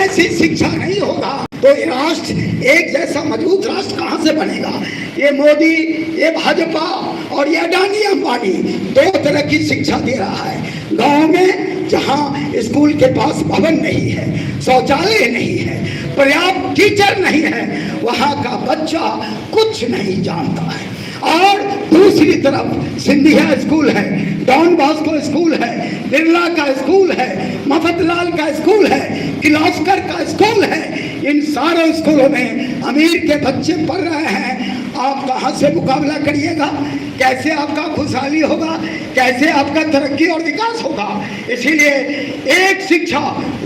ऐसी शिक्षा नहीं होगा तो ये राष्ट्र एक जैसा मजबूत राष्ट्र कहाँ से बनेगा। ये मोदी, ये भाजपा और ये अडानी अंबानी दो तरह की शिक्षा दे रहा है। गांव में जहां स्कूल के पास भवन नहीं है, शौचालय नहीं है, पर्याप्त टीचर नहीं है, वहां का बच्चा कुछ नहीं जानता है। और दूसरी तरफ सिंधिया स्कूल है, डॉन बॉस्को स्कूल है, बिरला का स्कूल है, मफतलाल का स्कूल है, किर्लोस्कर का स्कूल है। इन सारे स्कूलों में अमीर के बच्चे पढ़ रहे हैं। आप कहाँ से मुकाबला करिएगा? कैसे आपका खुशहाली होगा? कैसे आपका तरक्की और विकास होगा? इसीलिए एक शिक्षा,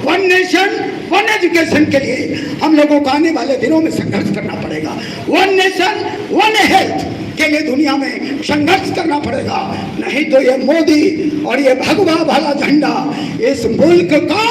वन नेशन वन एजुकेशन के लिए हम लोगों को आने वाले दिनों में संघर्ष करना पड़ेगा। वन नेशन वन हेल्थ के लिए दुनिया में संघर्ष करना पड़ेगा, नहीं तो ये मोदी और ये भगवा भाला झंडा इस मुल्क का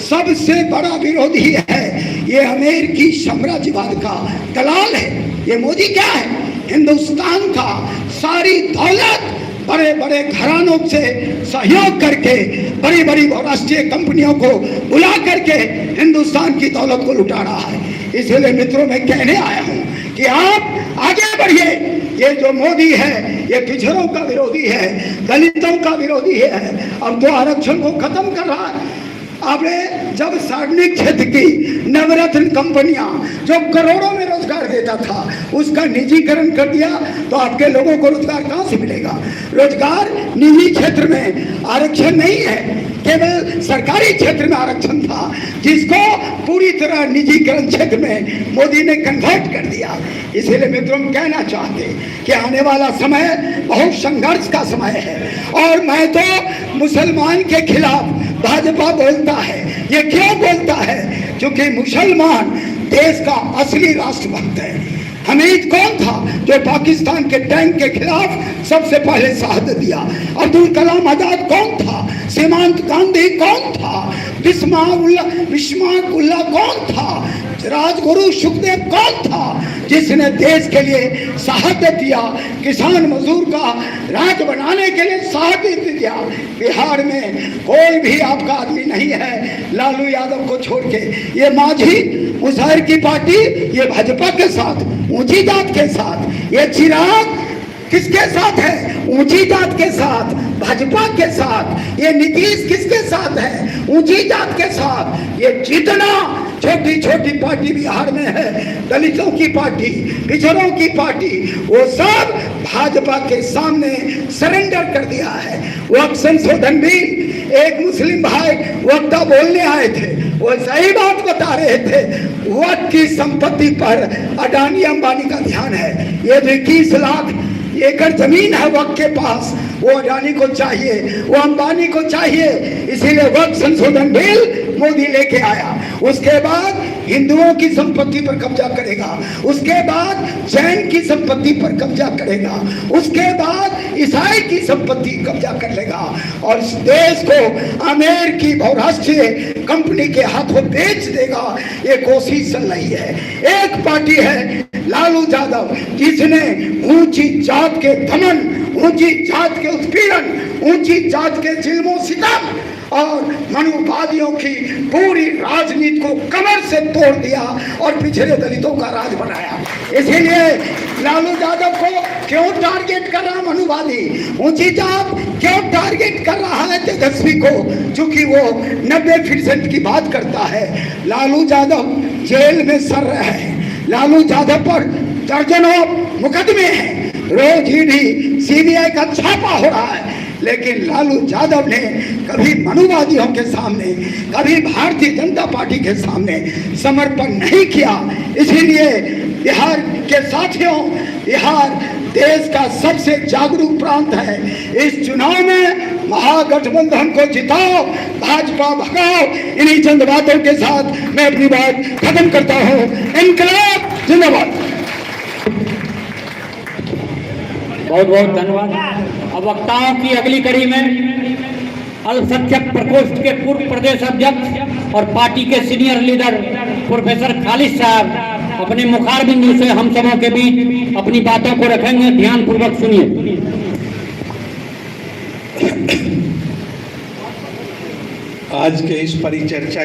सबसे बड़ा विरोधी है। ये अमेरिकी साम्राज्यवाद का दलाल है। ये मोदी क्या है? हिंदुस्तान का सारी दौलत बड़े बड़े घरानों से सहयोग करके बड़ी बड़ी बहुराष्ट्रीय कंपनियों को बुला करके हिंदुस्तान की दौलत को लुटा रहा है। इसलिए मित्रों मैं कहने आया हूँ कि आप आगे बढ़िए। ये जो मोदी है ये पिछड़ों का विरोधी है, दलितों का विरोधी है। अब तो आरक्षण को खत्म कर रहा है। आपने जब सार्वजनिक क्षेत्र की नवरत्न कंपनियां जो करोड़ों में रोजगार देता था उसका निजीकरण कर दिया तो आपके लोगों को रोजगार कहां से मिलेगा? रोजगार निजी क्षेत्र में आरक्षण नहीं है, केवल सरकारी क्षेत्र में आरक्षण था, जिसको पूरी तरह निजीकरण क्षेत्र में मोदी ने कन्वर्ट कर दिया। इसीलिए मित्रों कहना चाहते कि आने वाला समय बहुत संघर्ष का समय है। और मैं तो मुसलमान के खिलाफ भाजपा बोलता है। ये क्यों बोलता है? क्योंकि मुसलमान देश का असली राष्ट्रभक्त है। हमीद कौन था जो पाकिस्तान के टैंक के खिलाफ सबसे पहले शहादत दिया? अब्दुल कलाम आजाद कौन था? सीमांत गांधी कौन था? बिस्मार्क कौन था? राजगुरु सुखदेव कौन था जिसने देश के लिए शहादत दिया? किसान मजदूर का राज बनाने के लिए शहादत दिया। बिहार में कोई भी आपका आदमी नहीं है लालू यादव को छोड़ के। ये माझी मुजाहिर की पार्टी ये भाजपा के साथ, ऊंची जात के साथ। ये चिराग किसके साथ है? ऊंची जात के साथ, भाजपा के साथ। ये नीतीश किसके साथ है? ऊंची जात के साथ। ये जितना छोटी छोटी पार्टी बिहार में है, दलितों की पार्टी, पिछड़ों की पार्टी, वो सब भाजपा के सामने सरेंडर कर दिया है। वक्त संशोधन बिल, एक मुस्लिम भाई वक्ता बोलने आए थे, वो सही बात बता रहे थे। वक्त की संपत्ति पर अडानी अंबानी का ध्यान है। ये 21 लाख एकड़ जमीन है वक्त के पास, वो अडानी को चाहिए, वो अंबानी को चाहिए। इसीलिए वक्त संशोधन बिल मोदी लेके आया। उसके बाद हिंदुओं की संपत्ति पर कब्जा करेगा, उसके बाद जैन की संपत्ति पर कब्जा करेगा, उसके बाद ईसाई की संपत्ति कब्जा कर लेगा और इस देश को अमेरिकी बहुराष्ट्रीय कंपनी के हाथों बेच देगा। ये कोशिश चल रही है। एक पार्टी है लालू यादव जिसने ऊंची जात के दमन, ऊंची जात के उत्पीड़न, ऊंची जात के जुल्मों सितम और मनुवादियों की पूरी राजनीति को कमर से तोड़ दिया और पिछड़े दलितों का राज बनाया। इसीलिए लालू यादव को क्यों टारगेट कर रहा मनुवादी? ऊंची जात क्यों टारगेट कर रहा है तेजस्वी को? चूंकि वो 90% की बात करता है। लालू यादव जेल में सड़ रहे हैं। लालू यादव पर दर्जनों मुकदमे हैं। रोज ईडी सीबीआई का छापा हो रहा है, लेकिन लालू यादव ने कभी मनुवादियों के सामने, कभी भारतीय जनता पार्टी के सामने समर्पण नहीं किया। इसीलिए बिहार के साथियों, बिहार देश का सबसे जागरूक प्रांत है। इस चुनाव में महागठबंधन को जिताओ, भाजपा भगाओ। इन्हीं चंद बातों के साथ मैं अपनी बात खत्म करता हूँ। इनकलाब जिंदाबाद। बहुत बहुत धन्यवाद। अब वक्ताओं की अगली कड़ी में अल्पसंख्यक प्रकोष्ठ के पूर्व प्रदेश अध्यक्ष और पार्टी के सीनियर लीडर प्रोफेसर खालिद साहब अपने मुखार बिंदु से हम सबों के बीच अपनी बातों को रखेंगे। ध्यान पूर्वक सुनिए। आज के इस परिचर्चा